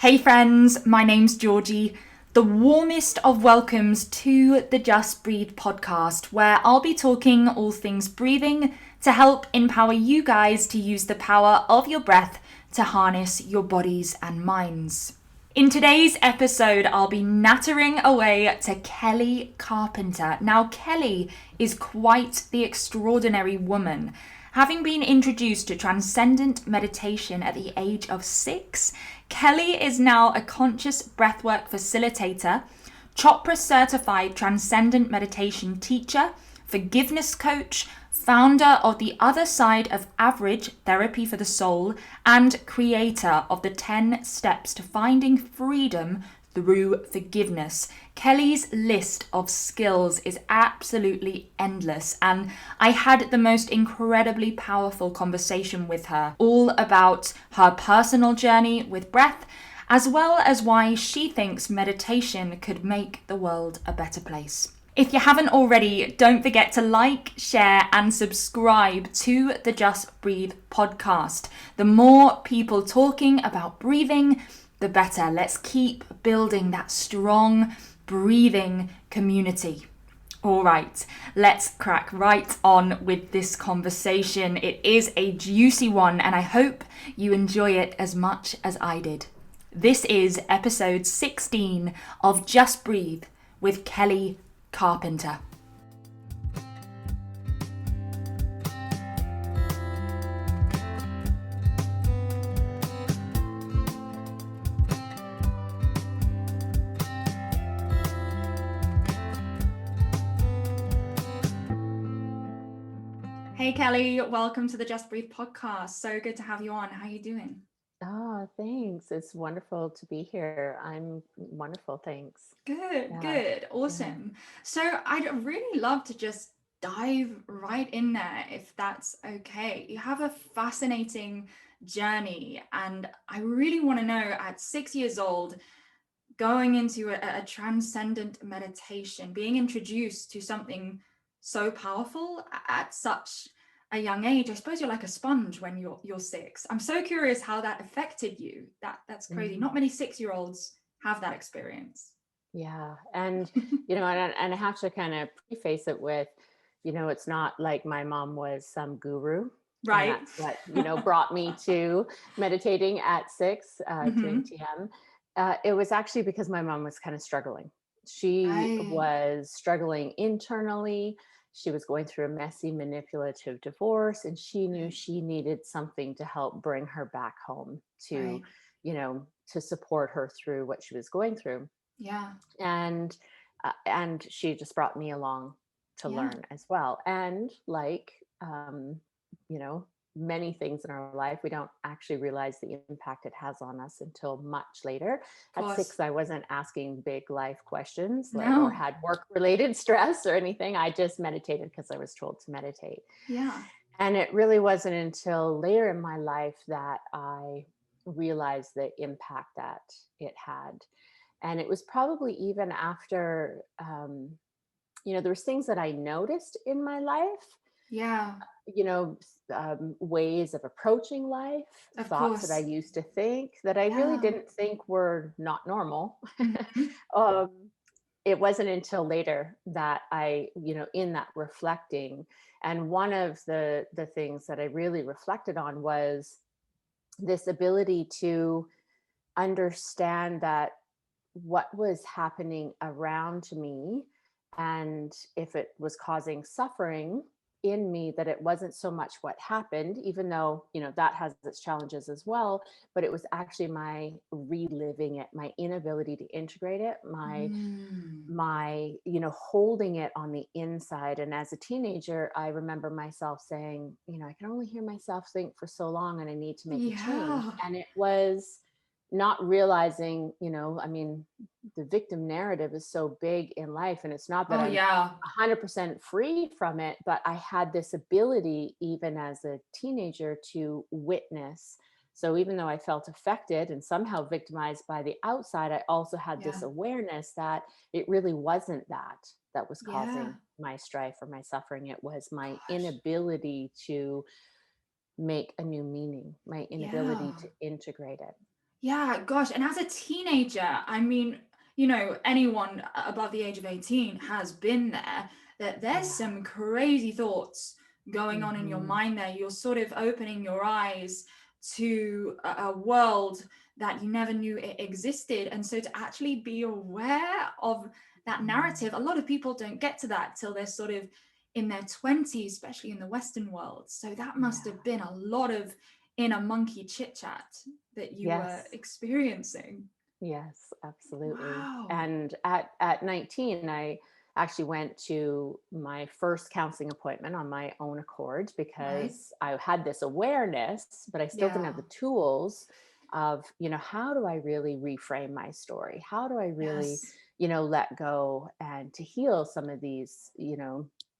Hey friends, my name's Georgie. The warmest of welcomes to the Just Breathe podcast, where I'll be talking all things breathing to help empower you guys to use the power of your breath to harness your bodies and minds. In today's episode, I'll be nattering away to Keli Carpenter. Now, Keli is quite the extraordinary woman. Having been introduced to Transcendent meditation at the age of 6, Keli is now a conscious breathwork facilitator, Chopra certified Transcendent meditation teacher, forgiveness coach, founder of the Other Side of Average Therapy for the Soul, and creator of the 10 Steps to Finding Freedom through Forgiveness. Keli's list of skills is absolutely endless, and I had the most incredibly powerful conversation with her, all about her personal journey with breath, as well as why she thinks meditation could make the world a better place. If you haven't already, don't forget to like, share, and subscribe to the Just Breathe podcast. The more people talking about breathing, the better. Let's keep building that strong breathing community. All right, let's crack right on with this conversation. It is a juicy one, and I hope you enjoy it as much as I did. This is episode 16 of Just Breathe with Keli Carpenter. Hey Keli, welcome to the Just Breathe podcast. So good to have you on. How are you doing? Oh, thanks. It's wonderful to be here. I'm wonderful. Thanks. Good, Yeah. awesome. So I'd really love to just dive right in there if that's okay. You have a fascinating journey, and I really want to know at 6 years old, going into a transcendent meditation, being introduced to something so powerful at such a young age. I suppose you're like a sponge when you're 6. I'm so curious how that affected you. That's crazy. Mhm. Not many 6-year-olds have that experience. Yeah. And I have to kind of preface it with, it's not like my mom was some guru. And Right. that's what, brought me to meditating at 6, doing Hmm. TM. It was actually because my mom was kind of struggling. She Right. was struggling internally. She was going through a messy, manipulative divorce, and she knew Right. she needed something to help bring her back home to, Right. to support her through what she was going through. Yeah. And she just brought me along to Yeah. learn as well. And like, you know, many things in our life, we don't actually realize the impact it has on us until much later. Of At course. 6, I wasn't asking big life questions or No. had work related stress or anything. I just meditated because I was told to meditate. Yeah. And it really wasn't until later in my life that I realized the impact that it had. And it was probably even after, there was things that I noticed in my life, Yeah. you know, ways of approaching life, Of thoughts that I course. used to think that I really Yeah. didn't think were not normal. Hmm. um, it wasn't until later that in that reflecting, and one of the things that I really reflected on was this ability to understand that what was happening around me, and if it was causing suffering in me, that it wasn't so much what happened, even though that has its challenges as well, but it was actually my reliving it, my inability to integrate it, Mm. my holding it on the inside. And as a teenager, I remember myself saying, I can only hear myself think for so long, and I need to make a change. Yeah. And it was not realizing, I mean, the victim narrative is so big in life, and it's not that Oh, I'm yeah. 100% free from it, but I had this ability even as a teenager to witness. So even though I felt affected and somehow victimized by the outside, I also had this Yeah. awareness that it really wasn't that was Yeah. causing my strife or my suffering. It was my Gosh. inability to make a new meaning, my inability Yeah. to integrate it. Yeah, gosh. And as a teenager, I mean, you know, anyone above the age of 18 has been there, that there's Yeah. some crazy thoughts going on in your Hmm. mind there. You're sort of opening your eyes to a world that you never knew it existed. And so to actually be aware of that narrative, a lot of people don't get to that till they're sort of in their 20s, especially in the Western world. So that must Yeah. have been a lot of inner monkey chit chat that you were Yes. experiencing. Yes, absolutely. Wow. And at 19, I actually went to my first counseling appointment on my own accord Right. because I had this awareness, but I still didn't have Yeah. the tools of, how do I really reframe my story? How do I really, Yes. let go and to heal some of these,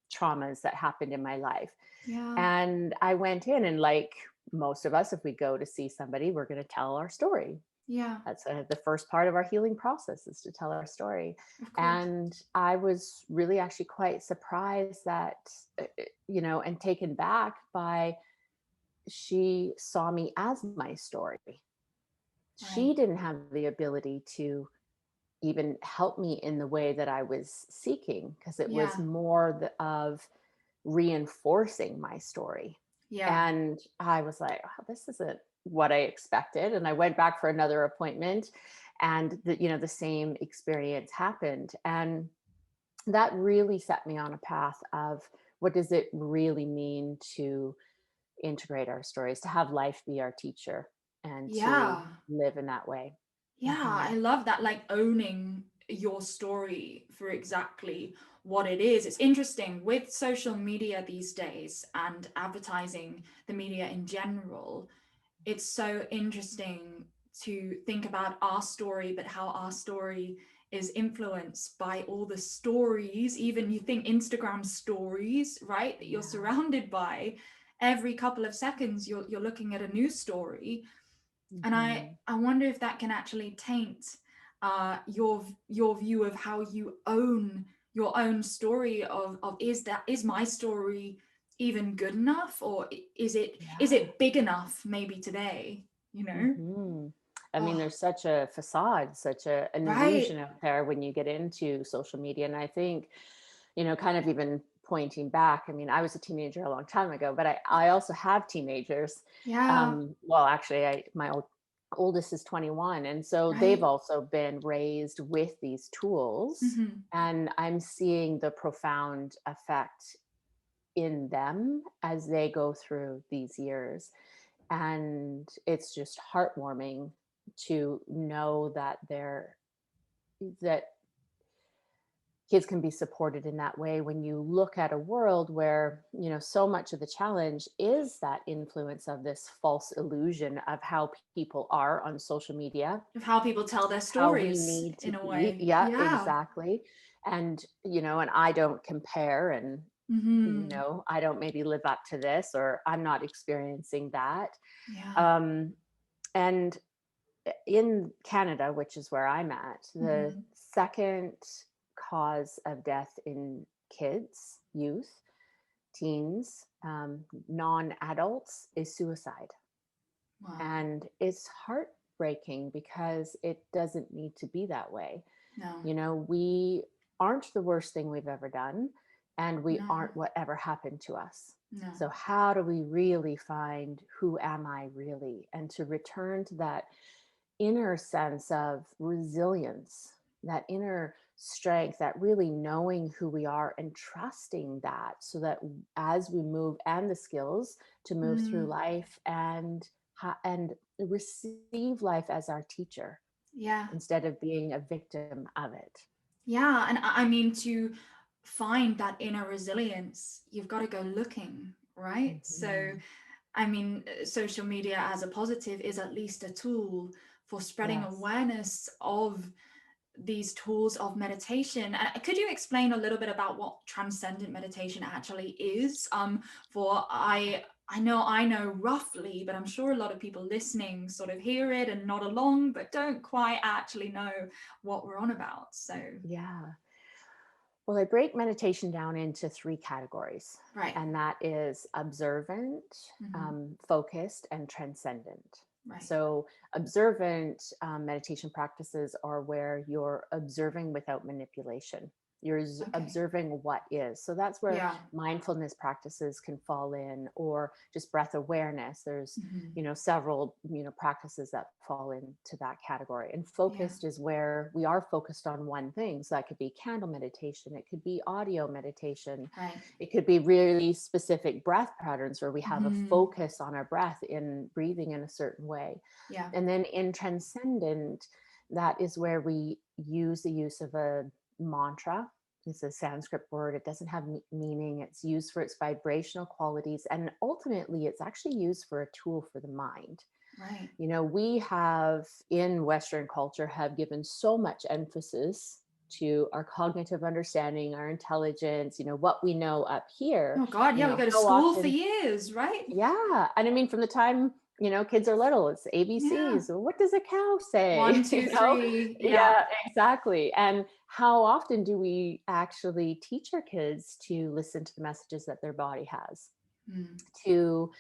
traumas that happened in my life? Yeah. And I went in, and like most of us, if we go to see somebody, we're going to tell our story. Yeah. That's the first part of our healing process, is to tell our story. Of course. And I was really actually quite surprised that, and taken back by, she saw me as my story. She Right. didn't have the ability to even help me in the way that I was seeking, because it was Yeah. more of reinforcing my story. Yeah. And I was like, oh, this isn't what I expected. And I went back for another appointment, and the same experience happened. And that really set me on a path of, what does it really mean to integrate our stories, to have life be our teacher, and to Yeah. live in that way. Yeah, Hmm. I love that, like owning your story for exactly what it is. It's interesting with social media these days and advertising the media in general. It's so interesting to think about our story, but how our story is influenced by all the stories, even you think Instagram stories, right? That you're Yeah. surrounded by. Every couple of seconds, you're looking at a news story, and I Hmm. I wonder if that can actually taint your view of how you own your own story of is my story even good enough, or is Yeah. it big enough maybe today, you know? Hmm. I mean, Oh, there's such a facade, such an right. illusion out there when you get into social media. And I think, kind of even pointing back, I mean, I was a teenager a long time ago, but I also have teenagers. Yeah. Well, actually, my oldest is 21. And so they've Right. also been raised with these tools. Hmm. And I'm seeing the profound effect in them as they go through these years. And it's just heartwarming to know that kids can be supported in that way, when you look at a world where, so much of the challenge is that influence of this false illusion of how people are on social media, Of how people tell their how we stories need to in a be. way. Yeah, Yeah. exactly. And I don't compare, and Hmm. I don't maybe live up to this, or I'm not experiencing that. Yeah. um and in Canada, which is where I'm at, the Hmm. second cause of death in kids, youth, teens, non-adults, is suicide. Wow. And it's heartbreaking because it doesn't need to be that way. No. We aren't the worst thing we've ever done, and we No. aren't whatever happened to us. No. So, how do we really find, who am I really? And to return to that inner sense of resilience, that inner strength, that really knowing who we are and trusting that, so that as we move, and the skills to move through Mm. life, and receive life as our teacher, Yeah. instead of being a victim of it. Yeah. And I mean, to find that inner resilience, you've got to go looking, right? So, Mhm. I mean, social media as a positive is at least a tool for spreading Yes. awareness of these tools of meditation. Could you explain a little bit about what transcendent meditation actually is? For I know roughly, but I'm sure a lot of people listening sort of hear it and nod along, but don't quite actually know what we're on about. So, Yeah. Well, I break meditation down into three categories, right. and that is observant, Hmm. focused, and transcendent. Right. So observant meditation practices are where you're observing without manipulation. You're Okay. observing what is. So that's where Yeah. mindfulness practices can fall in, or just breath awareness. There's, Hmm. several, practices that fall into that category. And Yeah. focused is where we are focused on one thing. So that could be candle meditation, it could be audio meditation, Right. it could be really specific breath patterns where we have a Hmm. focus on our breath in breathing in a certain way. Yeah. And then in transcendent, that is where we use the use of a mantra. It's a Sanskrit word. It doesn't have meaning. It's used for its vibrational qualities. And ultimately, it's actually used for a tool for the mind. Right. We have in Western culture have given so much emphasis to our cognitive understanding, our intelligence, what we know up here, Oh God, yeah, we go to how school for often, years, right? yeah. And I mean, from the time, kids are little, it's Yeah. ABCs. What does a cow say? One, two, three. Yeah. Yeah, exactly. And how often do we actually teach our kids to listen to the messages that their body has, Mm. to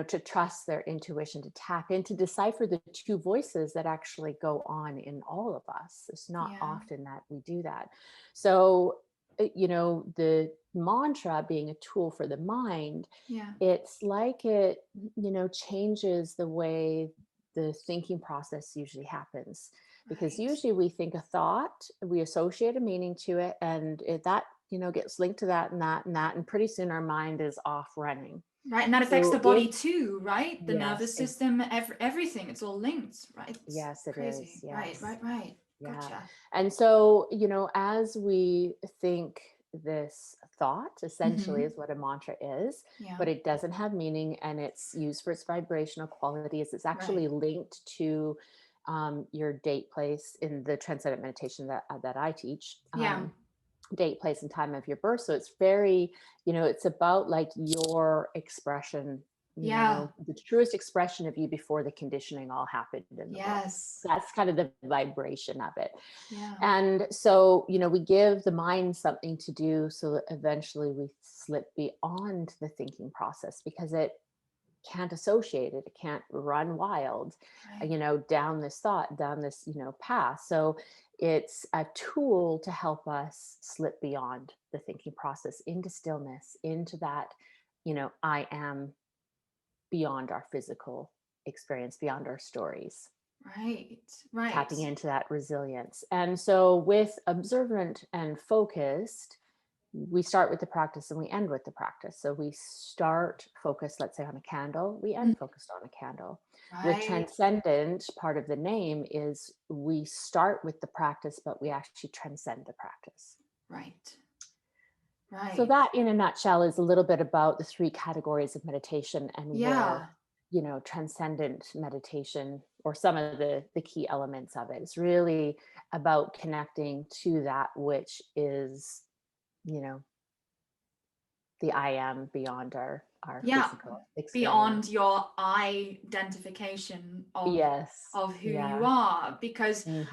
to trust their intuition, to tap in, to decipher the two voices that actually go on in all of us. It's not Yeah. often that we do that. So, the mantra being a tool for the mind, Yeah. it's like it, changes the way the thinking process usually happens. Because Right. usually we think a thought, we associate a meaning to it, and that, gets linked to that and that and that. And pretty soon our mind is off running. Right. And that affects So the body if too, right? The yes, nervous system, everything. It's all linked, right? It's yes, it is. crazy. Right, Yes. right, right. Yeah. Gotcha. And so, as we think this thought, essentially Hmm. is what a mantra is, Yeah. but it doesn't have meaning and it's used for its vibrational qualities. It's Right. actually linked to your date, place in the transcendent meditation that I teach. Yeah. Date, place, and time of your birth. So it's very, it's about like your expression, Yeah. the truest expression of you before the conditioning all happened in the world. Yes. That's kind of the vibration of it. Yeah. And so, we give the mind something to do so that eventually we slip beyond the thinking process because it can't associate it. It can't run wild, Right. down this thought, down this, path. So it's a tool to help us slip beyond the thinking process into stillness, into that, I am beyond our physical experience, beyond our stories, Right. Right. tapping into that resilience. And so with observant and focused, we start with the practice and we end with the practice. So we start focused, let's say on a candle, we Mm. end focused on a candle. With Right. transcendent, part of the name is we start with the practice, but we actually transcend the practice. Right. So Right. that in a nutshell is a little bit about the three categories of meditation and where, Yeah. transcendent meditation or some of the key elements of it. It's really about connecting to that which is, you know, the I am beyond our Yeah. physical experience. Beyond your identification Yes. of who you Yeah. are, because Hmm.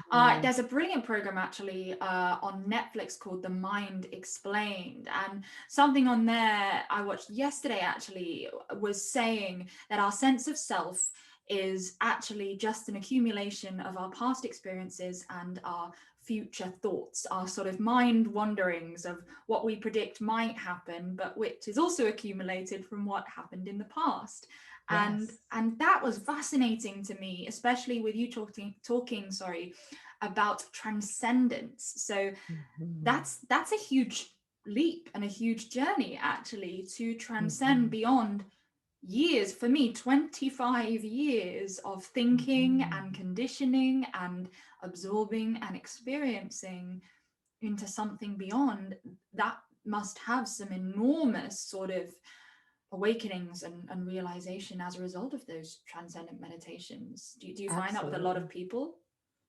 there's a brilliant program actually on Netflix called The Mind Explained, and something on there I watched yesterday actually was saying that our sense of self is actually just an accumulation of our past experiences and our future thoughts, our sort of mind wanderings of what we predict might happen, but which is also accumulated from what happened in the past. and Yes. and that was fascinating to me, especially with you talking about transcendence. So Hmm. that's a huge leap and a huge journey actually, to transcend Hmm. beyond years, for me 25 years of thinking and Hmm. conditioning and absorbing and experiencing into something beyond. That must have some enormous sort of awakenings and realization as a result of those transcendent meditations. Do you find that with a lot of Absolutely. people?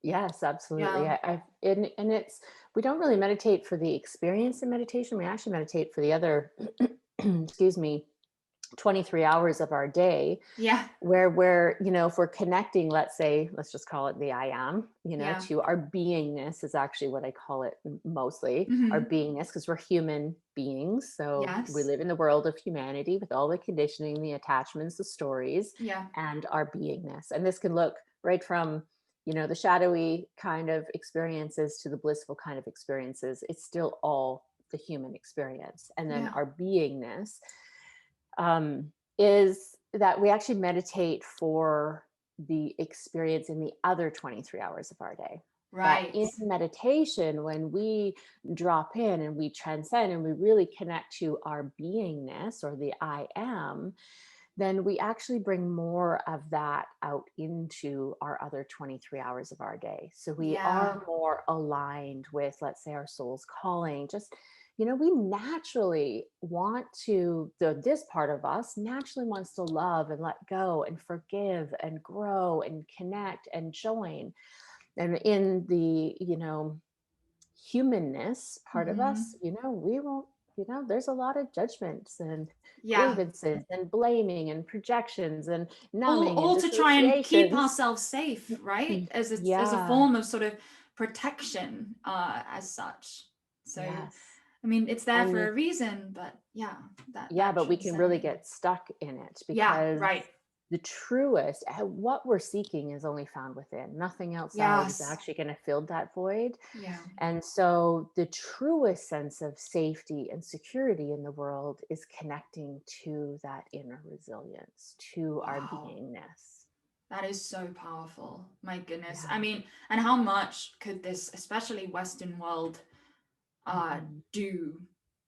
Yes, absolutely. Yeah. And it's, we don't really meditate for the experience in meditation. We actually meditate for the other, excuse me, 23 hours of our day, Yeah. where we're, if we're connecting, let's just call it the I am, Yeah. to our beingness is actually what I call it mostly, our beingness, because we're human beings. So we Yes. live in the world of humanity with all the conditioning, the attachments, the stories, Yeah. and our beingness. And this can look right from, the shadowy kind of experiences to the blissful kind of experiences. It's still all the human experience. And then Yeah. our beingness is that we actually meditate for the experience in the other 23 hours of our day. But Right. in meditation, when we drop in and we transcend and we really connect to our beingness or the I am, then we actually bring more of that out into our other 23 hours of our day. So we Yeah. are more aligned with, let's say, our soul's calling. Just, we naturally want to, this part of us naturally wants to love and let go and forgive and grow and connect and join. And in the, humanness part of us, we won't, there's a lot of judgments and Yeah. grievances and blaming and projections and all, numbing and all to try and keep dissociations. ourselves safe, right? As a Yeah. form of sort of protection, as such. So, Yes. I mean, it's there for And a reason, but yeah, yeah, that but we can really transcending. get stuck in it Yeah, because right. the truest, what we're seeking is only found within. Nothing outside is Yes. actually going to fill that void. Yeah. And so the truest sense of safety and security in the world is connecting to that inner resilience, to our Wow. beingness. That is so powerful. My goodness. I Yeah. mean, and how much could this, especially Western world, Mhm. do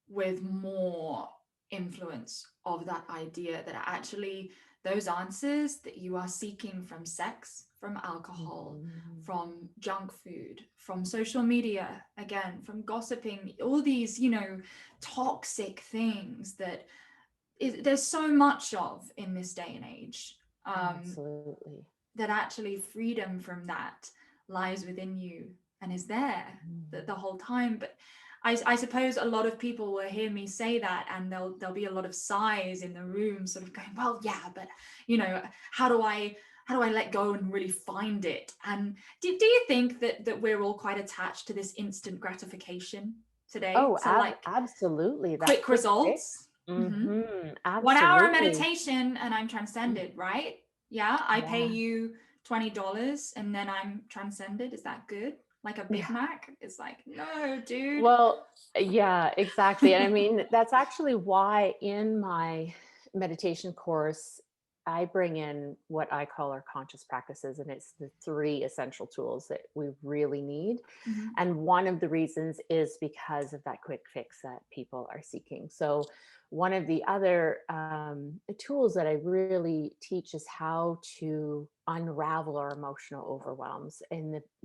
with more influence of that idea that actually those answers that you are seeking from sex, from alcohol, Mhm. from junk food, from social media, again, from gossiping, all these, toxic things that there's so much of in this day and age, Absolutely. that actually freedom from that lies within you and is there Mhm. the whole time. But I suppose a lot of people will hear me say that, and there'll be a lot of sighs in the room, sort of going, well, yeah, but how do I let go and really find it? And do you think that we're all quite attached to this instant gratification today? Oh, So like absolutely. That quick quick fix. results. Hmm. 1 hour Absolutely. meditation and I'm transcended, right? Yeah, I pay Yeah. you $20 and then I'm transcended. Is that good? Like a Big Yeah. Mac? It's like, no, dude. Well, yeah, exactly. And I mean, that's actually why in my meditation course, I bring in what I call our conscious practices, and it's the three essential tools that we really need. Mhm. And one of the reasons is because of that quick fix that people are seeking. So, one of the other tools that I really teach is how to unravel our emotional overwhelms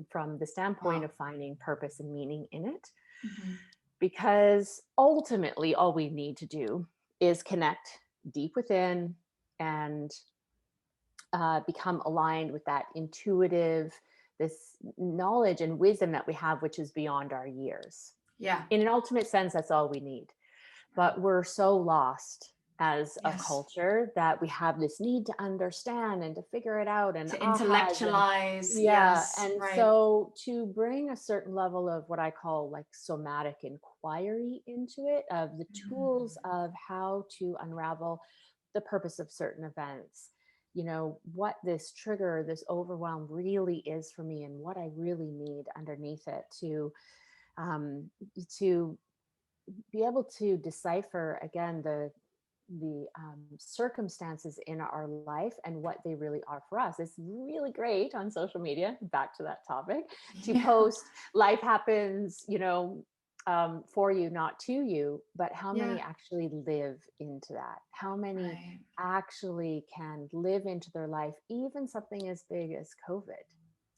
from the standpoint Wow. of finding purpose and meaning in it, Mhm. because ultimately all we need to do is connect deep within and become aligned with that intuitive, this knowledge and wisdom that we have, which is beyond our years. Yeah. In an ultimate sense, that's all we need. Right. But we're so lost as a Yes. culture that we have this need to understand and to figure it out and To ahas and intellectualize. yeah. Yes. And Right. so to bring a certain level of what I call like somatic inquiry into it, of the tools Mm. of how to unravel the purpose of certain events, what this trigger, this overwhelm really is for me and what I really need underneath it um, to be able to decipher again the circumstances in our life and what they really are for us. It's really great on social media, back to that topic, to Yeah. post life happens, for you, not to you, but how Yeah. many actually live into that? How many Right. actually can live into their life, even something as big as COVID?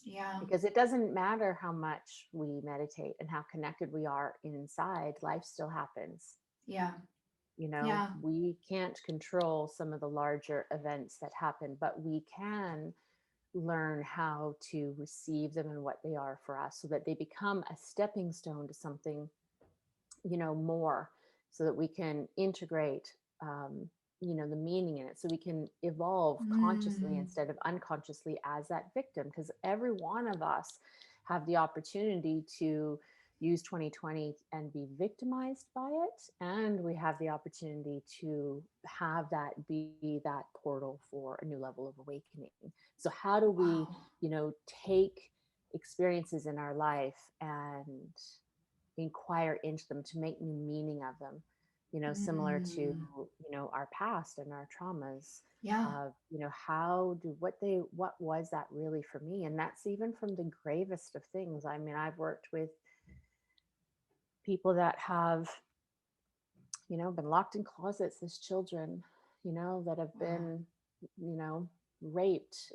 Yeah. Because it doesn't matter how much we meditate and how connected we are inside, life still happens. Yeah. You know, Yeah. we can't control some of the larger events that happen, but we can learn how to receive them and what they are for us so that they become a stepping stone to something, more, so that we can integrate, the meaning in it, so we can evolve consciously Mm. instead of unconsciously as that victim, because every one of us have the opportunity to use 2020 and be victimized by it, and we have the opportunity to have that be that portal for a new level of awakening. So how do we Wow. take experiences in our life and inquire into them to make new meaning of them, similar to Mm. our past and our traumas, Yeah. of what was that really for me. And that's even from the gravest of things. I mean, I've worked with people that have been locked in closets as children, that have Wow. been raped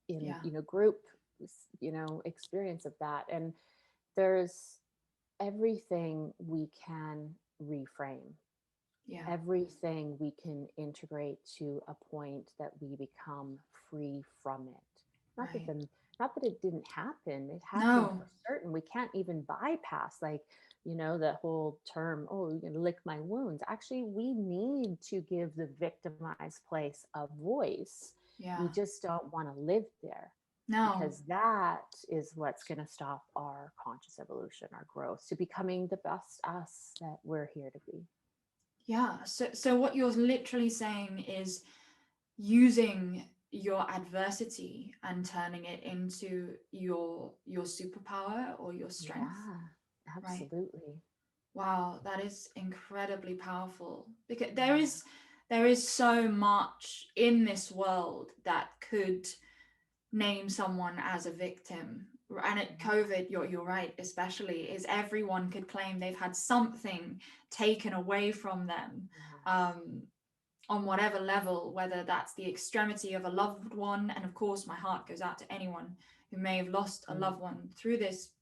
in Yeah. group experience of that. And there's everything we can reframe, Yeah. everything we can integrate to a point that we become free from it. Not that Right. not that it didn't happen. It happened No. for certain. We can't even bypass, like, the whole term, oh, you're gonna lick my wounds. Actually, we need to give the victimized place a voice. We Yeah. just don't want to live there, No. because that is what's going to stop our conscious evolution, our growth to becoming the best us that we're here to be. Yeah. So what you're literally saying is using your adversity and turning it into your superpower or your strength, Yeah, right? absolutely. Wow, that is incredibly powerful, because there is so much in this world that could name someone as a victim. And at COVID, you're right, especially, is everyone could claim they've had something taken away from them, Yes. um, on whatever level, whether that's the extremity of a loved one. And of course, my heart goes out to anyone who may have lost a Mm. loved one through this,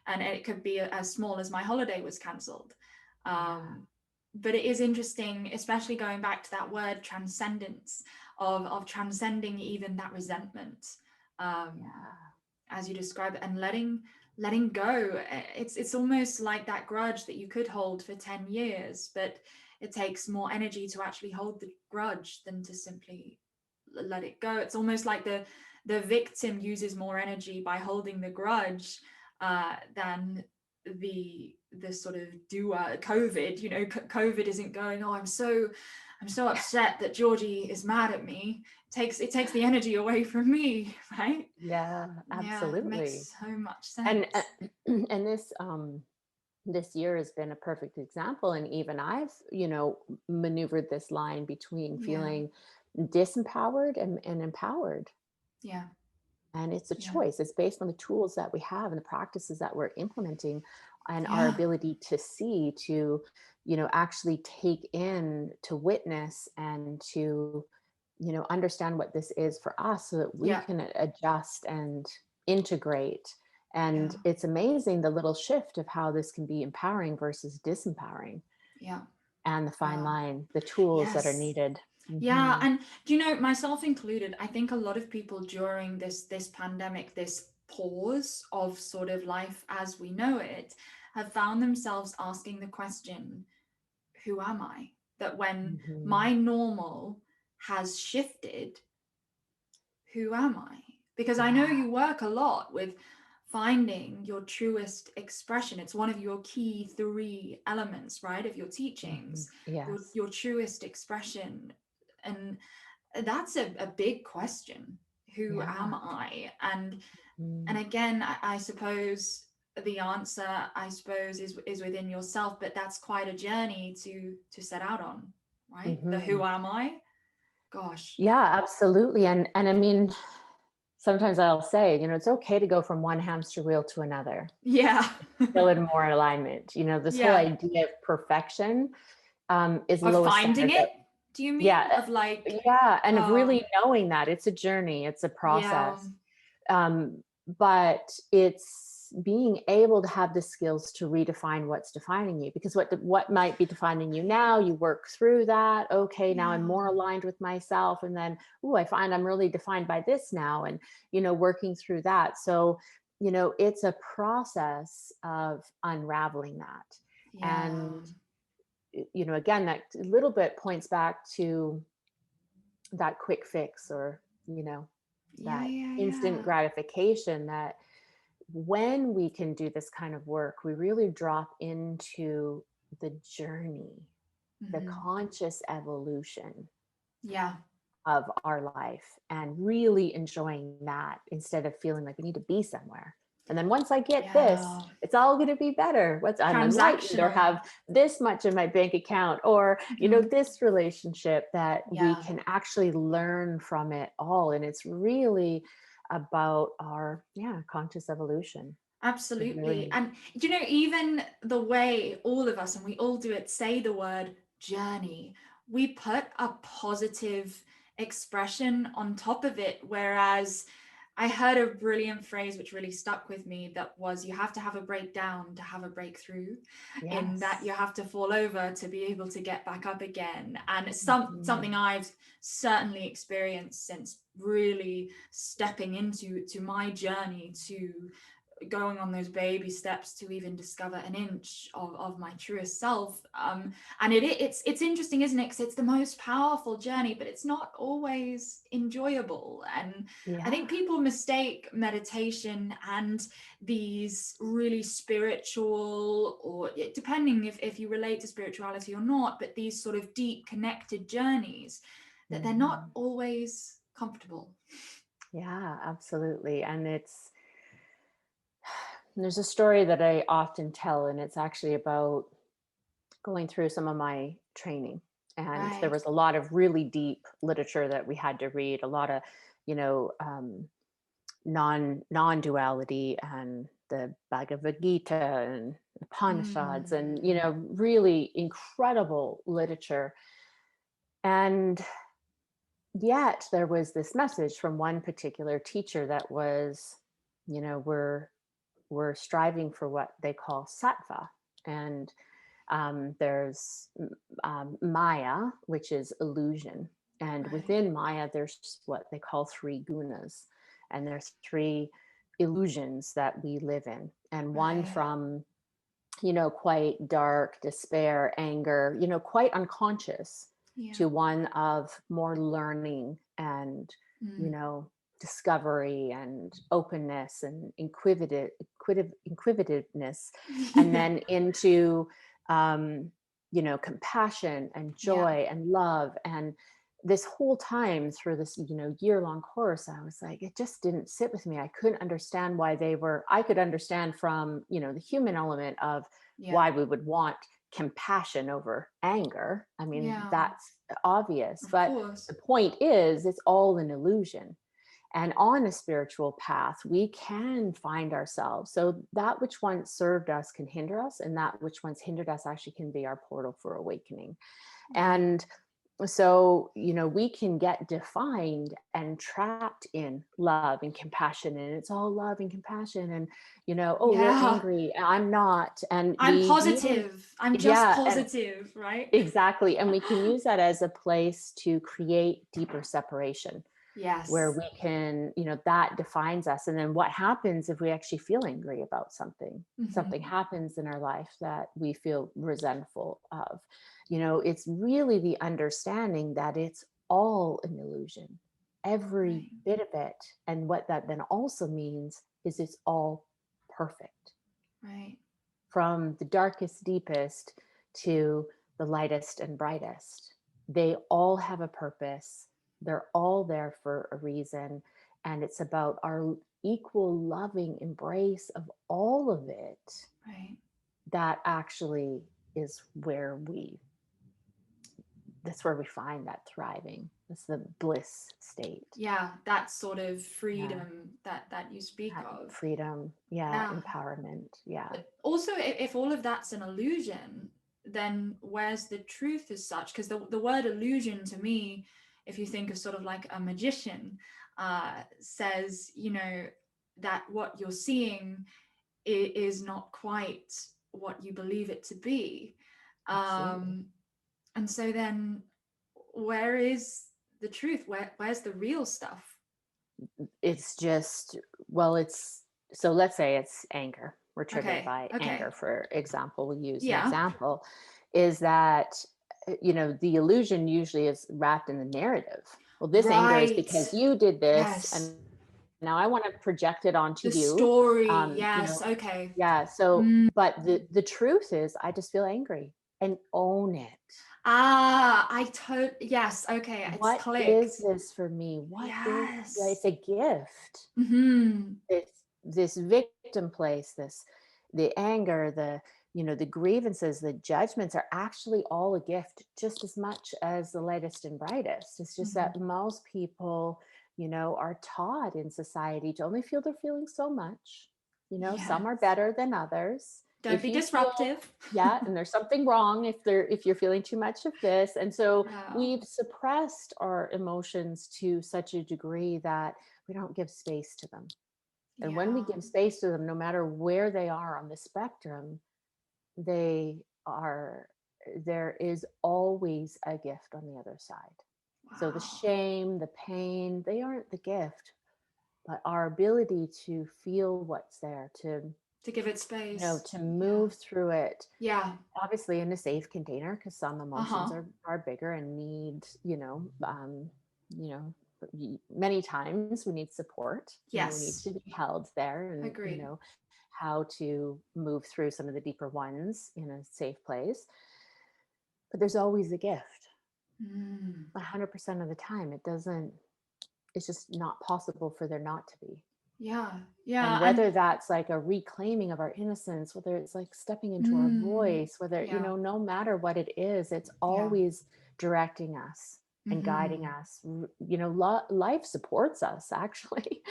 and it could be as small as my holiday was cancelled. Yeah. But it is interesting, especially going back to that word transcendence, of transcending even that resentment, um, Yeah. as you describe it, and letting go. It's almost like that grudge that you could hold for 10 years, but it takes more energy to actually hold the grudge than to simply let it go. It's almost like the victim uses more energy by holding the grudge, than the sort of doer. COVID, COVID isn't going, oh, I'm so upset that Georgie is mad at me. It takes the energy away from me, right? Yeah, Yeah, it absolutely. makes so much And sense. and this year has been a perfect example. And even I've maneuvered this line between Yeah, feeling disempowered and empowered. yeah, And it's a yeah, choice. It's based on the tools that we have and the practices that we're implementing, and our yeah, ability to see, to actually take in, to witness, and to understand what this is for us, so that we yeah, can adjust and integrate. yeah, And it's amazing the little shift of how this can be empowering versus disempowering, yeah. and the fine Wow. line, the tools that are Yes. needed. Yeah, Hmm. and myself included, I think a lot of people during this pandemic, this pause of sort of life as we know it, have found themselves asking the question, who am I? That when Hmm. my normal has shifted, who am I? Because I know Yeah. you work a lot with finding your truest expression. It's one of your key three elements, right, of your Hmm. teachings, Yes. your truest expression. And that's a big question. Who am Yeah. I? And Mm. again, I suppose the answer, I suppose, is within yourself, but that's quite a journey to set out on, right? The Hmm. who am I? Gosh. Yeah, absolutely. And I mean, sometimes I'll say, it's okay to go from one hamster wheel to another, Yeah. still in more alignment. This whole Yeah. idea of perfection is the Of lowest finding standard that, it, do you mean? yeah, Of like, yeah, and of uh, really knowing that it's a journey, it's a yeah, process. But it's being able to have the skills to redefine what's defining you, because what might be defining you now, you work through that. Okay, now I'm yeah, more aligned with myself, and then, oh, I find I'm really defined by this now, and working through that. So it's a process of unraveling that. yeah, And again, that little bit points back to that quick fix, or, Yeah, that yeah, instant yeah. gratification, that when we can do this kind of work, we really drop into the journey, the Hmm. conscious evolution Yeah. of our life, and really enjoying that, instead of feeling like we need to be somewhere. And then once I get this, Yeah. it's all going to be better. I'm enlightened, or Transactional. have this much in my bank account, or, Hmm. this relationship, that we Yeah. can actually learn from it all. And it's really about our, conscious evolution. It really Absolutely. is. And even the way all of us, and we all do it, say the word journey, we put a positive expression on top of it. Whereas I heard a brilliant phrase which really stuck with me, that was, you have to have a breakdown to have a breakthrough, in that Yes. you have to fall over to be able to get back up again. And it's something Mhm. I've certainly experienced since really stepping into my journey, to going on those baby steps to even discover an inch of my truest self. And it's interesting, isn't it? Because it's the most powerful journey, but it's not always enjoyable. And I Yeah. think people mistake meditation and these really spiritual, or depending if you relate to spirituality or not, but these sort of deep connected journeys, that they're not Mhm. always comfortable. Yeah, absolutely. And there's a story that I often tell, and it's actually about going through some of my training. And there Right. was a lot of really deep literature that we had to read, a lot of, you know, um, non-duality, and the Bhagavad Gita and Upanishads, and, Mm. really incredible literature. And yet there was this message from one particular teacher that was, we're striving for what they call sattva. And there's Maya, which is illusion. And Right. within Maya, there's what they call three gunas. And there's three illusions that we live in. And one Right. from, quite dark, despair, anger, quite unconscious, Yeah. to one of more learning and, you Mm. know, discovery and openness and inquisitiveness, and Yeah. then into, compassion and Yeah. joy and love. And this whole time through this, year-long course, I was like, it just didn't sit with me. I couldn't understand why I could understand from, the human element of Yeah. why we would want compassion over anger. I mean, Yeah. that's obvious. Of But course. the point is, it's all an illusion. And on a spiritual path, we can find ourselves. So that which once served us can hinder us, and that which once hindered us actually can be our portal for awakening. Right. And so, we can get defined and trapped in love and compassion, and it's all love and compassion. And, oh, you're Yeah. angry, I'm not. And I'm we use, positive. I'm just yeah, and positive, right? exactly. And we can use that as a place to create deeper separation, where Yes. we can, that defines us. And then what happens if we actually feel angry about something? Something Hmm. happens in our life that we feel resentful of. It's really the understanding that it's all an illusion, every Right. bit of it. And what that then also means is it's all perfect, Right. from the darkest, deepest to the lightest and brightest. They all have a purpose. They're all there for a reason. And it's about our equal loving embrace of all of it, Right. that actually is that's where we find that thriving. That's the bliss state. Yeah. That sort of Yeah. freedom that you speak That of. freedom. Yeah. Yeah. Empowerment. Yeah. But also, if all of that's an illusion, then where's the truth as such? Because the word illusion to me, if you think of sort of like a magician, says, that what you're seeing is not quite what you believe it to be. Absolutely. Um, and so then where is the truth? Where's the real stuff? It's just, well, so let's say it's anger. We're triggered Okay. by anger, Okay. for example. We'll use an Yeah. example. is that, the illusion usually is wrapped in the narrative. Well, this anger is Right. because you did this, Yes. and now I want to project it onto The you. story. Um, you Yes. know, Okay. yeah. So, Mm. but the truth is, I just feel angry and own it. Ah, yes. Okay. It's What is clicked. this for me? What is, yeah, Yes. it's a gift. Mm-hmm. This victim place, the anger, the grievances, the judgments are actually all a gift, just as much as the latest and brightest. It's just Mm-hmm. that most people, are taught in society to only feel their feelings so much. Some are Yes. better than others. Don't If be you feel, disruptive. yeah, and there's something wrong if you're feeling too much of this. And so Yeah. we've suppressed our emotions to such a degree that we don't give space to them. And when we Yeah. give space to them, no matter where they are on the spectrum, they are, there is always a gift on the other side. So the Wow. shame, the pain, they aren't the gift, but our ability to feel what's there, To give it space. to Yeah. move through it, Yeah. obviously in a safe container, because some emotions Uh-huh. are bigger and need, you know many times we need support. We need Yes. to be held there, and Agree. how to move through some of the deeper ones in a safe place. But there's always a gift. Mm. 100% of the time, it's just not possible for there not to be. Yeah. And Yeah. And whether that's like a reclaiming of our innocence, whether it's like stepping into our mm, voice, whether, yeah. no matter what it is, it's Yeah. always directing us and guiding Mm-hmm. us. Life supports us, actually.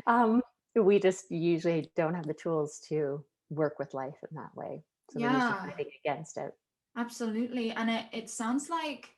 um, we just usually don't have the tools to work with life in that way. So we're usually Yeah. fighting against it. Absolutely. And it sounds like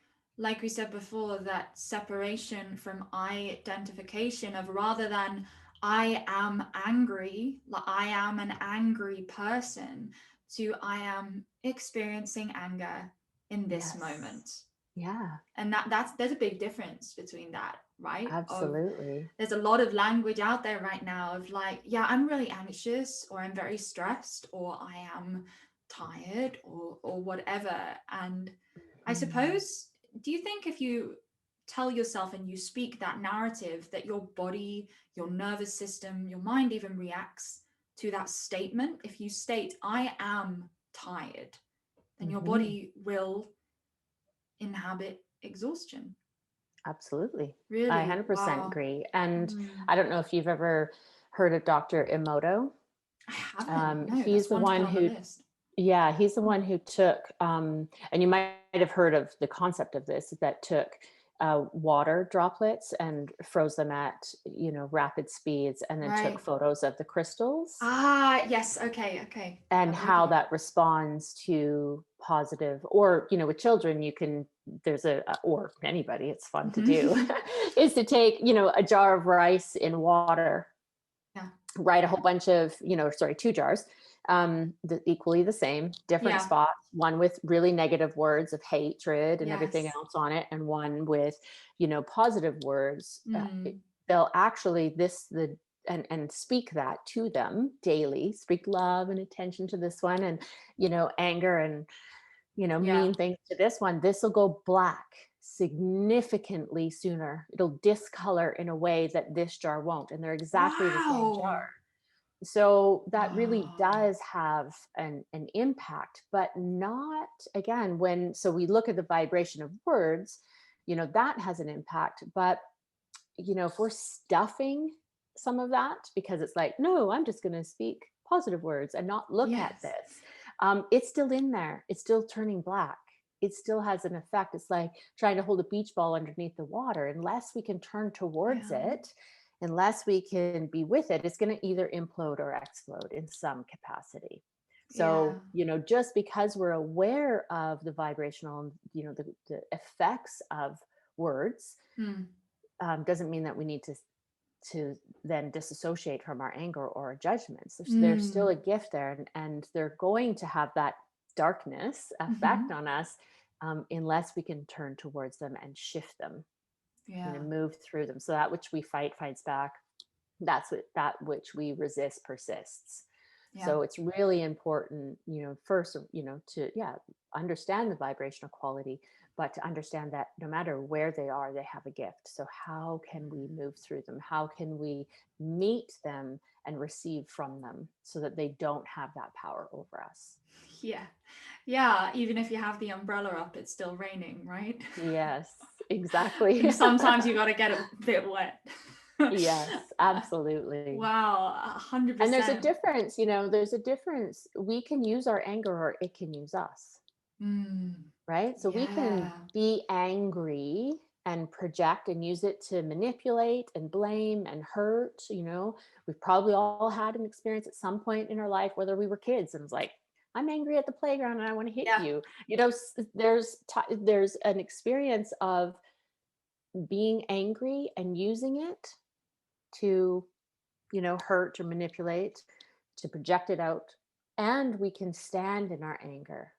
we said before, that separation from identification of, rather than I am angry, like I am an angry person, to I am experiencing anger in this Yes. moment. Yeah, And there's a big difference between that, right? Of absolutely. There's a lot of language out there right now of like, yeah, I'm really anxious, or I'm very stressed, or I am tired, or whatever. And I Mhm. suppose, do you think if you tell yourself and you speak that narrative, that your body, your nervous system, your mind even reacts to that statement? If you state I am tired, then your Mhm. body will inhabit exhaustion. Absolutely. I Really? 100% Wow. agree. And Mm. I don't know if you've ever heard of Dr. Emoto. I haven't. No, He's that's the one to put one on the who, list. yeah, he's the Oh. one who took, and you might have heard of the concept of this, that took water droplets and froze them at, rapid speeds, and then took Right. photos of the crystals Ah, yes. Okay. Okay. and I'm with how you. that responds to positive, or with children, you can, there's or anybody, it's fun to do, is to take a jar of rice in water, Yeah. write a whole bunch of, two jars, equally the same, different Yeah. spots, one with really negative words of hatred and everything Yes. else on it, and one with positive words. Mm. They'll actually and speak that to them daily, speak love and attention to this one, and anger and Yeah. mean things to this one. This will go black significantly sooner. It'll discolor in a way that this jar won't, and they're exactly the same jar. Wow. So that really Wow. does have an impact, but not, again, so we look at the vibration of words, that has an impact. But if we're stuffing some of that because it's like, no, I'm just going to speak positive words and not look at Yes. this, it's still in there, it's still turning black, it still has an effect. It's like trying to hold a beach ball underneath the water. Unless we can turn towards Yeah. it, unless we can be with it, it's going to either implode or explode in some capacity. Yeah. So just because we're aware of the vibrational, the effects of words, Mm. doesn't mean that we need to then disassociate from our anger or our judgments. There's still Mm. a gift there, and they're going to have that darkness effect Mm-hmm. on us, unless we can turn towards them and shift them, Yeah. move through them. So that which we fight fights back. That which we resist persists. Yeah. So it's really important, first, to, understand the vibrational quality, but to understand that no matter where they are, they have a gift. So how can we move through them? How can we meet them and receive from them so that they don't have that power over us? Yeah. Yeah. Even if you have the umbrella up, it's still raining, right? Yes, exactly. And sometimes you got to get a bit wet. Yes, absolutely. Wow. And there's a 100%. difference, there's a difference. We can use our anger or it can use us, Mm, right? So we can yeah. be angry and project and use it to manipulate and blame and hurt. We've probably all had an experience at some point in our life, whether we were kids and it's like, I'm angry at the playground and I want to hit Yeah. you. There's an experience of being angry and using it to hurt or manipulate, to project it out. And we can stand in our anger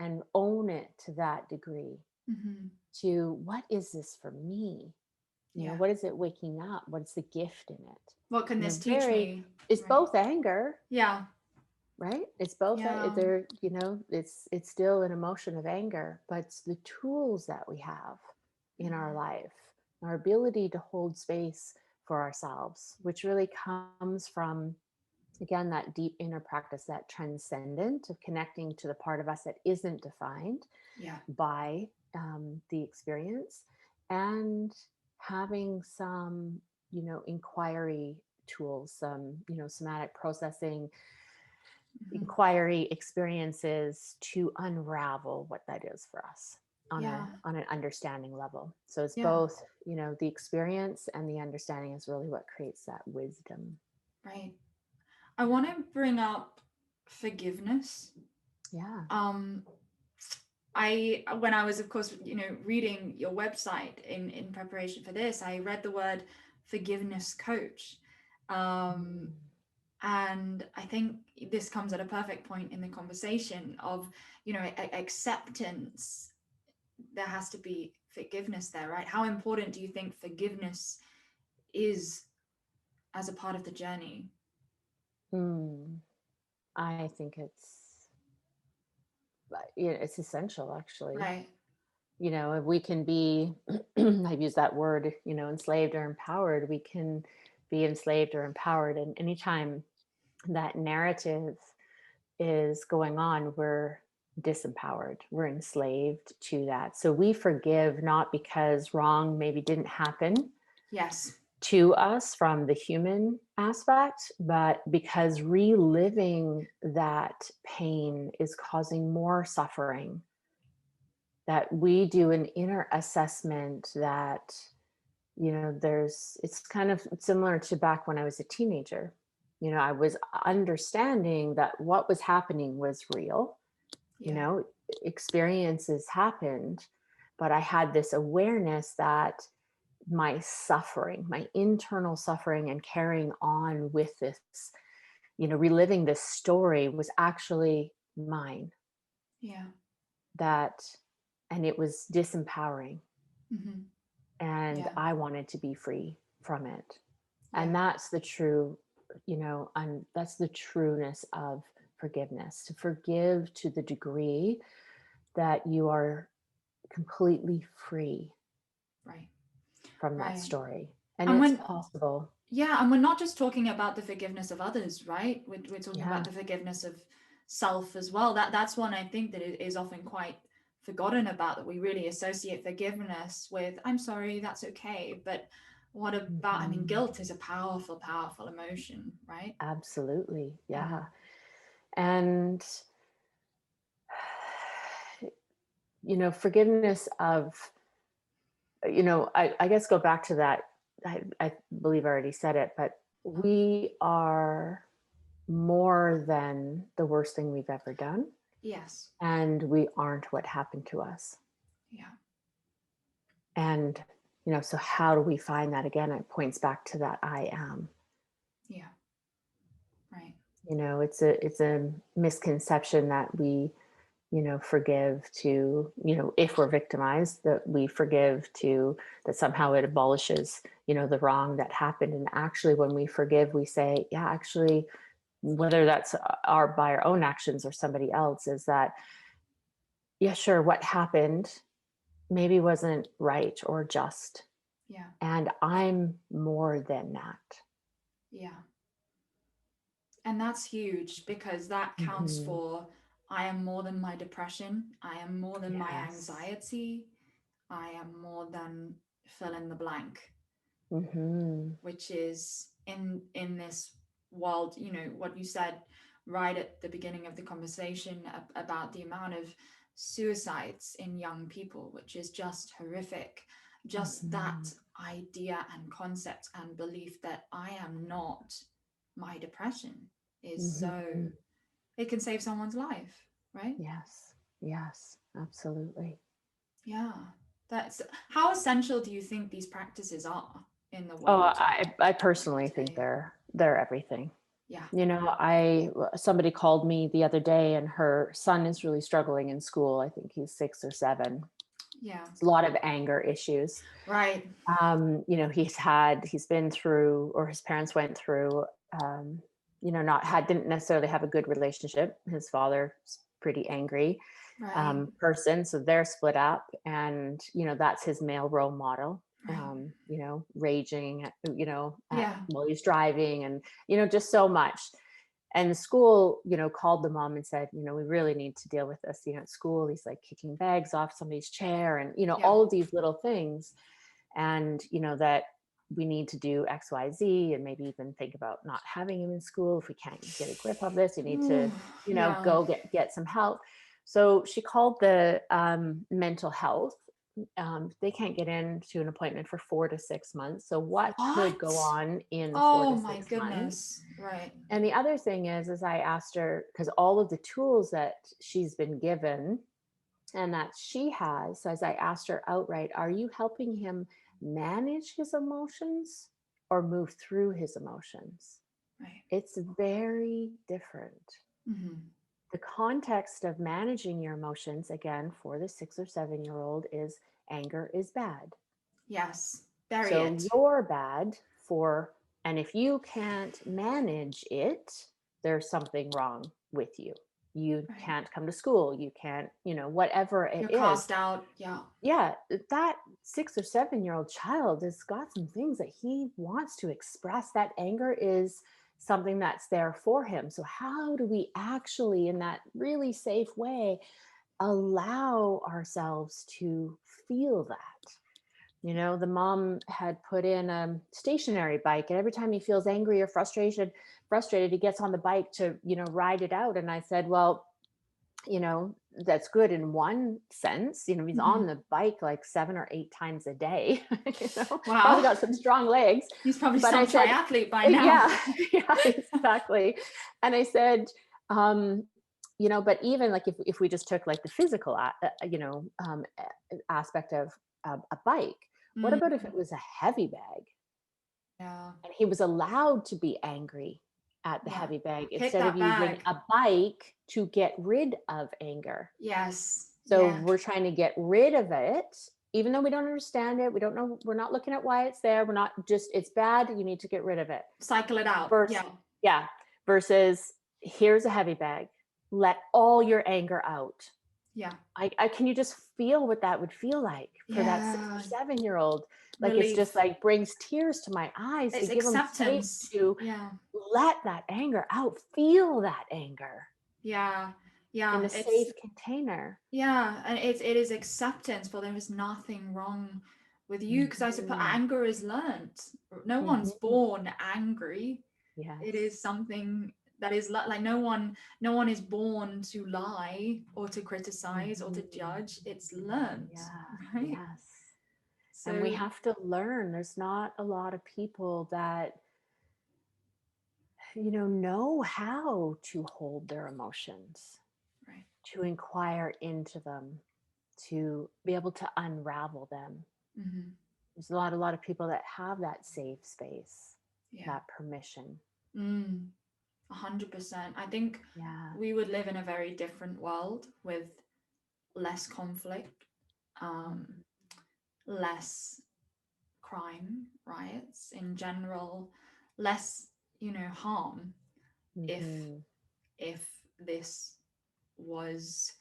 and own it to that degree, Mm-hmm. to what is this for me? Yeah. What is it waking up? What's the gift in it? What can this teach Very, me? it's Right. both anger, Yeah. right? It's both, Yeah. there, it's still an emotion of anger, but it's the tools that we have in our life, our ability to hold space for ourselves, which really comes from, again, that deep inner practice, that transcendent of connecting to the part of us that isn't defined Yeah. by the experience, and having some, inquiry tools, some, somatic processing, Mm-hmm. inquiry experiences to unravel what that is for us on Yeah. an understanding level. So it's Yeah. both, the experience and the understanding is really what creates that wisdom. Right. I want to bring up forgiveness. Yeah. When I was, of course, reading your website in preparation for this, I read the word forgiveness coach. And I think this comes at a perfect point in the conversation of, acceptance. There has to be forgiveness there, right? How important do you think forgiveness is as a part of the journey? I think it's essential, actually. Right. If we can be, I've used that word, enslaved or empowered, we can be enslaved or empowered. And anytime that narrative is going on, we're disempowered, we're enslaved to that. So we forgive not because wrong maybe didn't happen Yes. to us from the human aspect, but because reliving that pain is causing more suffering, that we do an inner assessment that, it's kind of similar to back when I was a teenager. I was understanding that what was happening was real, Yeah. experiences happened, but I had this awareness that my suffering, my internal suffering and carrying on with this, reliving this story was actually mine. Yeah. That, and it was disempowering. Mm-hmm. And Yeah. I wanted to be free from it. Yeah. And that's the true, that's the trueness of forgiveness, to forgive to the degree that you are completely free Right. from that Right. story. And And it's when possible. Yeah, and we're not just talking about the forgiveness of others, right? We're talking about Yeah. the forgiveness of self as well. That's one I think that is often quite forgotten about, that we really associate forgiveness with, I'm sorry, that's okay. But what about, I mean, Mhm. guilt is a powerful, powerful emotion, right? Absolutely. Yeah. Yeah. And, forgiveness of, I guess go back to that. I believe I already said it, but we are more than the worst thing we've ever done. Yes. And we aren't what happened to us. Yeah. And, so how do we find that again? It points back to that I am. Yeah. Right. It's a misconception that we, forgive to, if we're victimized, that we forgive to, that somehow it abolishes, the wrong that happened. And actually, when we forgive, we say, yeah, actually, whether that's by our own actions or somebody else, is that, yeah, sure, what happened maybe wasn't right or just. Yeah. And I'm more than that. Yeah. And that's huge, because that counts Mm-hmm. for, I am more than my depression. I am more than my Yes. anxiety. I am more than fill in the blank, Mm-hmm. which is in this world, what you said right at the beginning of the conversation about the amount of suicides in young people, which is just horrific. Just Mm-hmm. that idea and concept and belief that I am not my depression is so, Mm-hmm. it can save someone's life, right? Yes. Yes, absolutely. Yeah. That's how essential do you think these practices are in the Oh, world I personally think today? they're everything. Yeah. You know, somebody called me the other day, and her son is really struggling in school. I think he's 6 or 7. Yeah. It's a lot of anger issues. Right. You know, he's been through, or his parents went through, you know, didn't necessarily have a good relationship. His father's pretty angry Right. person, so they're split up, and you know, that's his male role model. Right. You know, raging, you know, Yeah. while he's driving, and you know, just so much. And the school, you know, called the mom and said, you know, we really need to deal with this. You know, at school, he's like kicking bags off somebody's chair, and you know, Yeah. all of these little things. And you know, that we need to do XYZ, and maybe even think about not having him in school. If we can't get a grip of this, you need to, Ooh, you know, yeah. go get some help. So she called the mental health. They can't get into an appointment for 4 to 6 months. So what could go What? on in four Oh to my six months goodness. Right. And the other thing is I asked her, because all of the tools that she's been given and that she has, so as I asked her outright, are you helping him manage his emotions or move through his emotions? Right. It's very different. Mm-hmm. The context of managing your emotions, again, for the 6 or 7-year-old, is anger is bad. Yes. Bury So it. you're bad for, and if you can't manage it, there's something wrong with you. You Right. can't come to school. You can't, you know, whatever it You're is. cast out. Yeah. Yeah, that 6 or 7-year-old child has got some things that he wants to express. That anger is something that's there for him. So, how do we actually, in that really safe way, allow ourselves to feel that? You know, the mom had put in a stationary bike, and every time he feels angry or frustrated, he gets on the bike to, you know, ride it out. And I said, well, you know, that's good in one sense. You know, he's Mm-hmm. on the bike like 7 or 8 times a day, you know, probably Wow. got some strong legs. He's probably But I some said, triathlete by now. yeah, yeah, exactly. And I said, you know, but even like if we just took like the physical, you know, aspect of a bike, what Mm, about if it was a heavy bag yeah. and he was allowed to be angry at the Yeah. heavy bag Hit instead of that using bag. a bike to get rid of anger? Yes. So Yeah. we're trying to get rid of it, even though we don't understand it. We don't know. We're not looking at why it's there. We're not just, it's bad. You need to get rid of it. Cycle it out. Versus, Yeah. yeah, versus here's a heavy bag. Let all your anger out. Yeah. Can you just feel what that would feel like for that six or Yeah. 7-year-old? Like, it's just Relief. like brings tears to my eyes to It's give them space acceptance. to Yeah. let that anger out, feel that anger Yeah. in Yeah. a safe container. Yeah, and it is acceptance, for there is nothing wrong with you, because I suppose Mhm. anger is learned. No one's Mhm. born angry. It Yes. is something that is like no one is born to lie or to criticize or to Mhm. judge. It's learned, Yeah. right? Yes. And we So have to learn. There's not a lot of people that, you know how to hold their emotions, right. to inquire into them, to be able to unravel them. Hmm. There's a lot of people that have that safe space, Yeah. that permission. 100%. I think Yeah. we would live in a very different world with less conflict, um, Mhm. less crime, riots in general, less, harm. if Mm-hmm. this was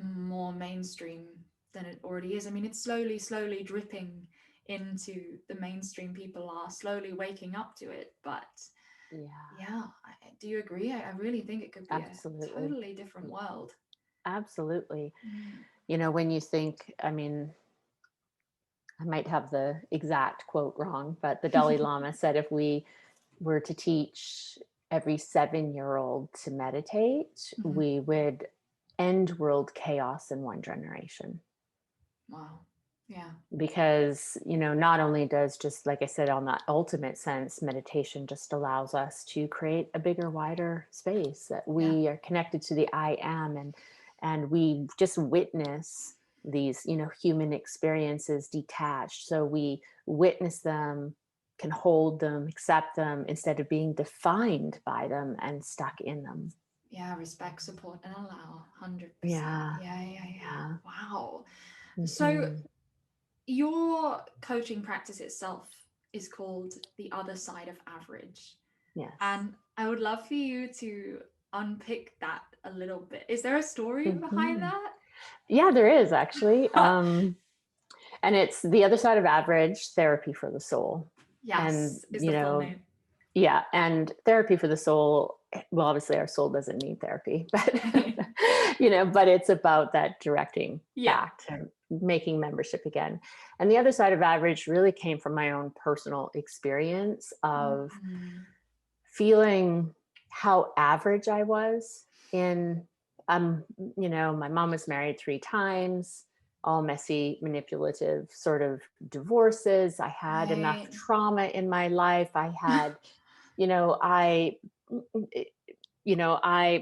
more mainstream than it already is. I mean, it's slowly dripping into the mainstream. People are slowly waking up to it, but Yeah, yeah, do you agree? I really think it could be a absolutely. totally different world. Absolutely. Mm. You know, when you think, I mean, I might have the exact quote wrong, but the Dalai Lama said if we were to teach every 7-year-old to meditate, Mhm. we would end world chaos in one generation. Wow. Yeah. Because, you know, not only does, just like I said, on that ultimate sense, meditation just allows us to create a bigger, wider space that Yeah. we are connected to the I am, and we just witness these, you know, human experiences detached. So we witness them, can hold them, accept them, instead of being defined by them and stuck in them. Yeah. Respect, support, and allow. 100%. Yeah. Yeah. Yeah. Wow. So Hmm. your coaching practice itself is called The Other Side of Average. Yes. And I would love for you to unpick that a little bit. Is there a story behind Hmm. that? Yeah, there is actually. And it's the other side of average, therapy for the soul. And, Yes, is you the full know, name. yeah, and therapy for the soul, well, obviously our soul doesn't need therapy, but, you know, but it's about that directing Yeah. back to making membership again. And the other side of average really came from my own personal experience of Mm. feeling how average I was in, you know, my mom was married 3 times, all messy, manipulative sort of divorces. I had enough Right. trauma in my life. I had, you know,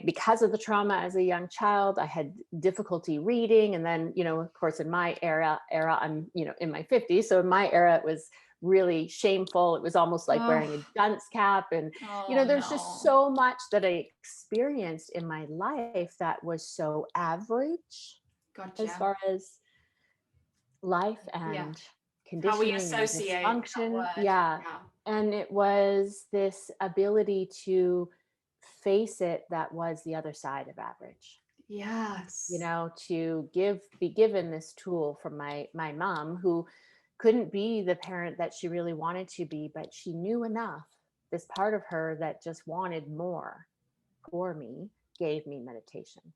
because of the trauma as a young child, I had difficulty reading. And then, you know, of course, in my era, I'm, you know, in my 50s. So in my era, it was really shameful. It was almost like Oh, wearing a dunce cap. And, you oh know, there's just no. so much that I experienced in my life that was so average as Gotcha. far as life Yeah. and How we conditioning and associate that dysfunction. word. Yeah. Yeah. And it was this ability to face it that was the other side of average. You Yes. know, to be given this tool from my mom, who couldn't be the parent that she really wanted to be, but she knew enough. This part of her that just wanted more for me gave me meditation.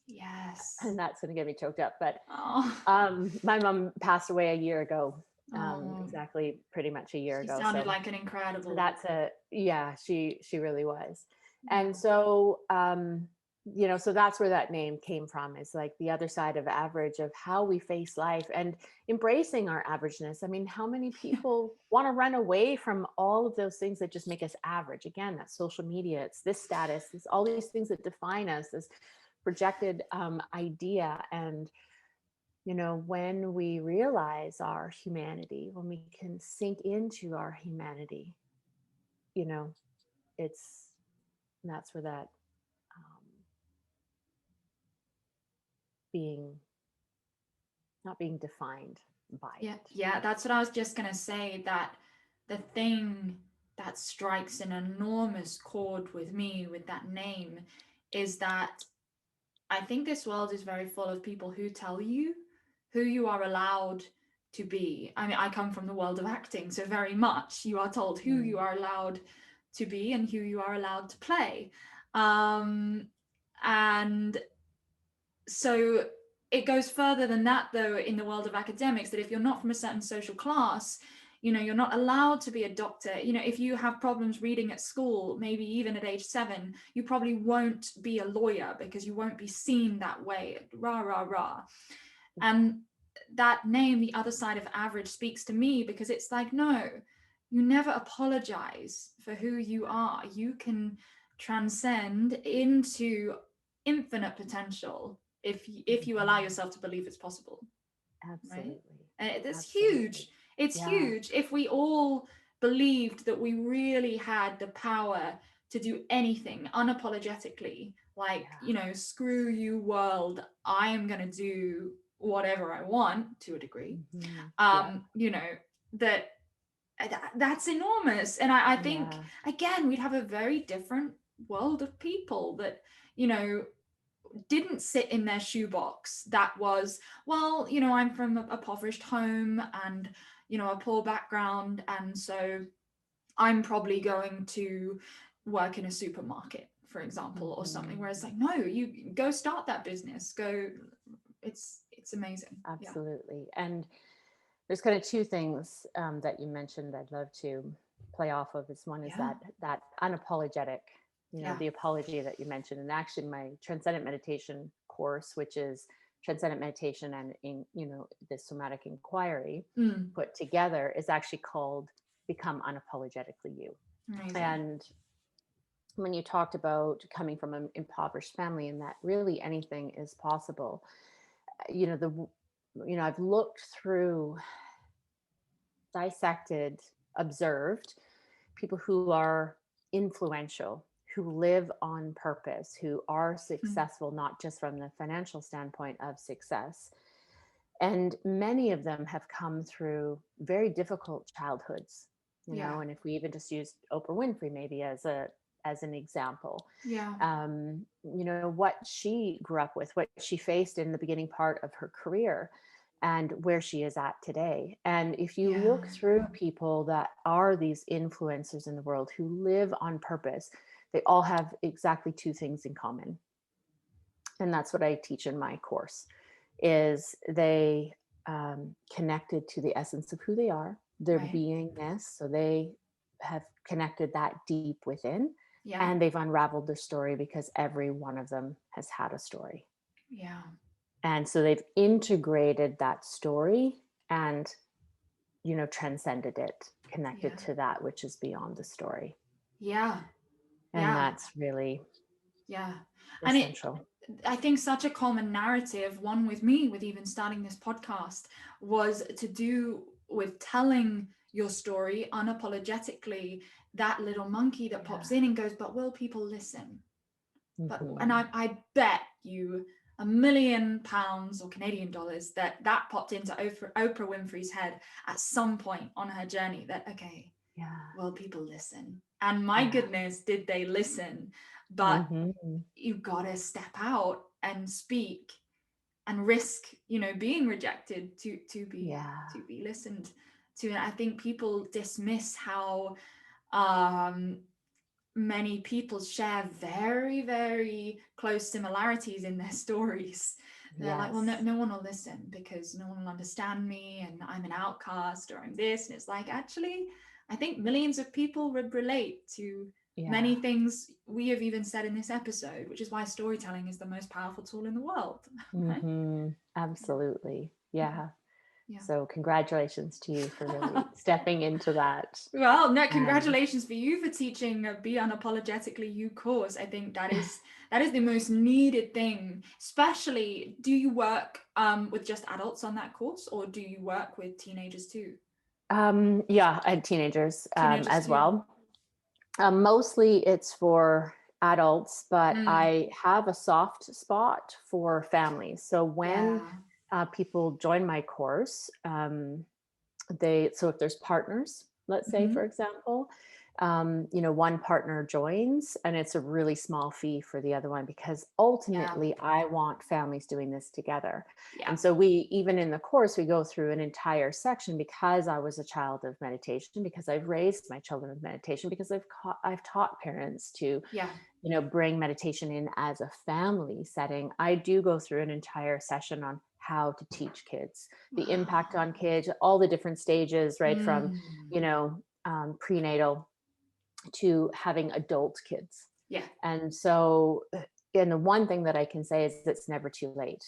Yes. And that's going to get me choked up. But Oh. my mom passed away a year ago, Oh. exactly, pretty much a year She ago. sounded So like an incredible. that's yeah, she really was. And Yeah. so, you know, so that's where that name came from, is like the other side of average, of how we face life and embracing our averageness. I mean, how many people want to run away from all of those things that just make us average? Again, that's social media, it's this status, it's all these things that define us, this projected idea. And, you know, when we realize our humanity, when we can sink into our humanity, you know, it's that's where that um, being not being defined by Yeah, it. yeah, that's what I was just gonna say, that the thing that strikes an enormous chord with me with that name is that I think this world is very full of people who tell you who you are allowed to be. I mean, I come from the world of acting, so very much you are told who you Mm. are allowed to be and who you are allowed to play. Um, and so it goes further than that, though, in the world of academics, that if you're not from a certain social class, you're not allowed to be a doctor. If you have problems reading at school, maybe even at age 7, you probably won't be a lawyer because you won't be seen that way. Rah, rah, rah. And that name, The Other Side of Average, speaks to me because it's like, no, you never apologize for who you are. You can transcend into infinite potential if you allow yourself to believe it's possible, right? Absolutely. And it's Absolutely. huge. It's Yeah. huge if we all believed that we really had the power to do anything unapologetically, like, Yeah. screw you world, I am going to do whatever I want to a degree. Hmm. Yeah. um you know that that's enormous. And I think, Yeah. again, we'd have a very different world of people that, you know, didn't sit in their shoebox that was, well, you know, I'm from a impoverished home and, you know, a poor background, and so I'm probably going to work in a supermarket, for example, or something, where it's like, no, you go start that business, go. It's amazing. Absolutely. And there's kind of two things that you mentioned I'd love to play off of. Is one is that unapologetic, the apology that you mentioned. And actually my Transcendent meditation course, which is Transcendent meditation and the somatic inquiry put together, is actually called Become Unapologetically You. Amazing. And when you talked about coming from an impoverished family and that really anything is possible, I've looked through, dissected, observed people who are influential, who live on purpose, who are successful, not just from the financial standpoint of success. And many of them have come through very difficult childhoods, and if we even just use Oprah Winfrey maybe as an example, what she grew up with, what she faced in the beginning part of her career, and where she is at today. And if you look through people that are these influencers in the world who live on purpose, they all have exactly two things in common. And that's what I teach in my course, is they connected to the essence of who they are, their beingness. So they have connected that deep within, and they've unraveled their story, because every one of them has had a story. And so they've integrated that story and, transcended it, connected to that which is beyond the story. And that's really essential. And I think such a common narrative, one with me, with even starting this podcast, was to do with telling your story unapologetically. That little monkey that pops in and goes, but will people listen? But, and I bet you £1 million or Canadian dollars that popped into Oprah Winfrey's head at some point on her journey, that, okay, will people listen? And my goodness, did they listen? But you've got to step out and speak and risk, being rejected to be listened to. And I think people dismiss how many people share very, very close similarities in their stories. They're like, well, no one will listen because no one will understand me, and I'm an outcast, or I'm this. And it's like, actually, I think millions of people would relate to many things we have even said in this episode, which is why storytelling is the most powerful tool in the world. Absolutely. Yeah. So congratulations to you for really stepping into that. Well, no, congratulations for you for teaching a Be Unapologetically You course. I think that is the most needed thing. Especially, do you work with just adults on that course, or do you work with teenagers too? I had teenagers as well. Mostly it's for adults, but I have a soft spot for families. So when people join my course, so if there's partners, let's say, for example, one partner joins, and it's a really small fee for the other one, because ultimately I want families doing this together. And so even in the course, we go through an entire section, because I was a child of meditation, because I've raised my children with meditation, because I've taught parents to, bring meditation in as a family setting. I do go through an entire session on how to teach kids, the impact on kids, all the different stages, right? From, prenatal to having adult kids. And so, and the one thing that I can say is it's never too late.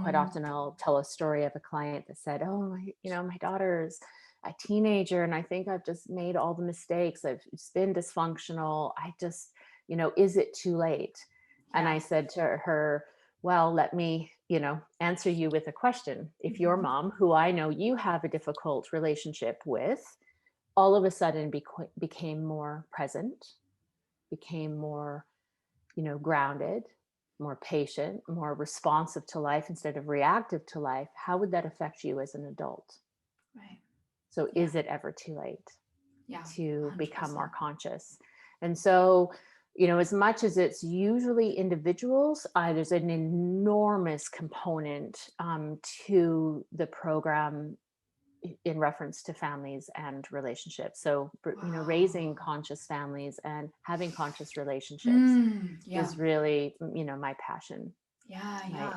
Quite often I'll tell a story of a client that said, oh, my daughter's a teenager, and I think I've just made all the mistakes. It's been dysfunctional. I just, is it too late? And I said to her, well, let me, answer you with a question. If your mom, who I know you have a difficult relationship with, all of a sudden became more present, became more, grounded, more patient, more responsive to life instead of reactive to life, how would that affect you as an adult? Right. So is it ever too late to 100%. become more conscious? And so, as much as it's usually individuals, there's an enormous component to the program in reference to families and relationships. So, raising conscious families and having conscious relationships is really, my passion.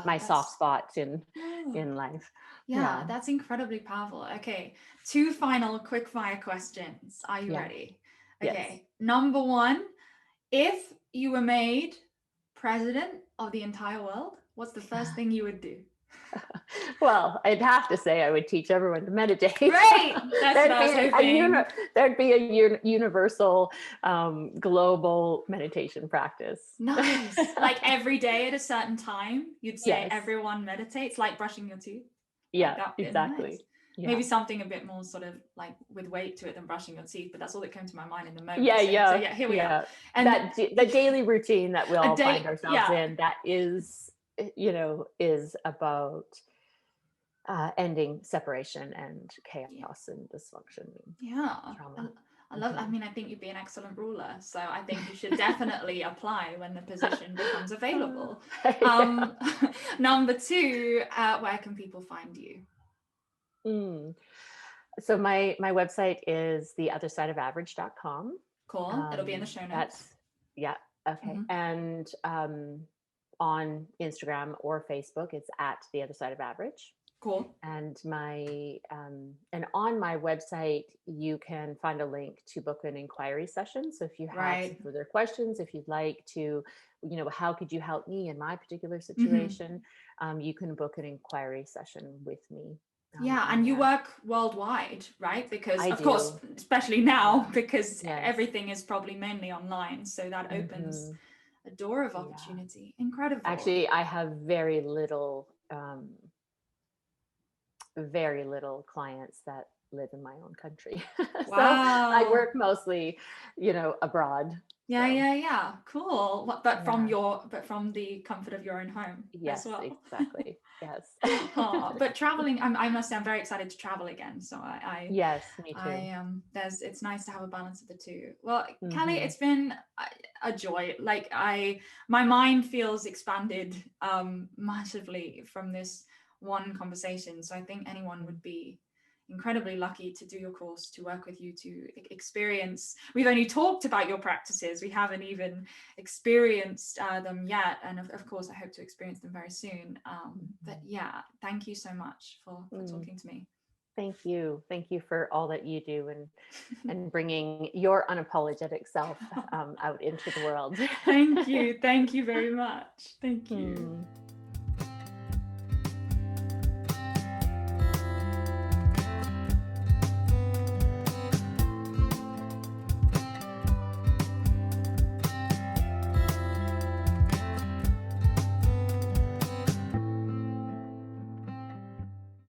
My soft spot in life. Yeah, that's incredibly powerful. Okay, 2 final quick fire questions. Are you ready? Okay, yes. Number 1, if you were made president of the entire world, what's the first thing you would do? Well, I'd have to say I would teach everyone to meditate. Right, that's what I was hoping. There'd be a universal, global meditation practice. Nice. Like every day at a certain time, you'd say Yes. everyone meditates, like brushing your teeth. Yeah, like exactly. Nice. Yeah. Maybe something a bit more sort of like with weight to it than brushing your teeth, but that's all that came to my mind in the moment. So here we are. And the daily routine that we all find ourselves in, that is about ending separation and chaos and dysfunction. Trauma. I love. I mean, I think you'd be an excellent ruler. So I think you should definitely apply when the position becomes available. Number 2, where can people find you? So my website is theothersideofaverage.com. Cool. It'll be in the show notes. Okay. And on Instagram or Facebook, it's at The Other Side of Average. Cool. And and on my website, you can find a link to book an inquiry session. So if you have some further questions, if you'd like to, how could you help me in my particular situation, you can book an inquiry session with me. And you work worldwide, right? Because of course, especially now, because everything is probably mainly online. So that opens a door of opportunity. Incredible. Actually, I have very little clients that live in my own country. So I work mostly, abroad. Yeah. Cool. But from the comfort of your own home. Yes, as well. Exactly. Yes. But traveling, I must say, I'm very excited to travel again. So yes, me too. It's nice to have a balance of the two. Well, Keli, it's been a joy. Like my mind feels expanded massively from this one conversation. So I think anyone would be incredibly lucky to do your course, to work with you, to experience. We've only talked about your practices. We haven't even experienced them yet. And of course, I hope to experience them very soon. But thank you so much for talking to me. Thank you. Thank you for all that you do and bringing your unapologetic self out into the world. Thank you. Thank you very much. Thank you.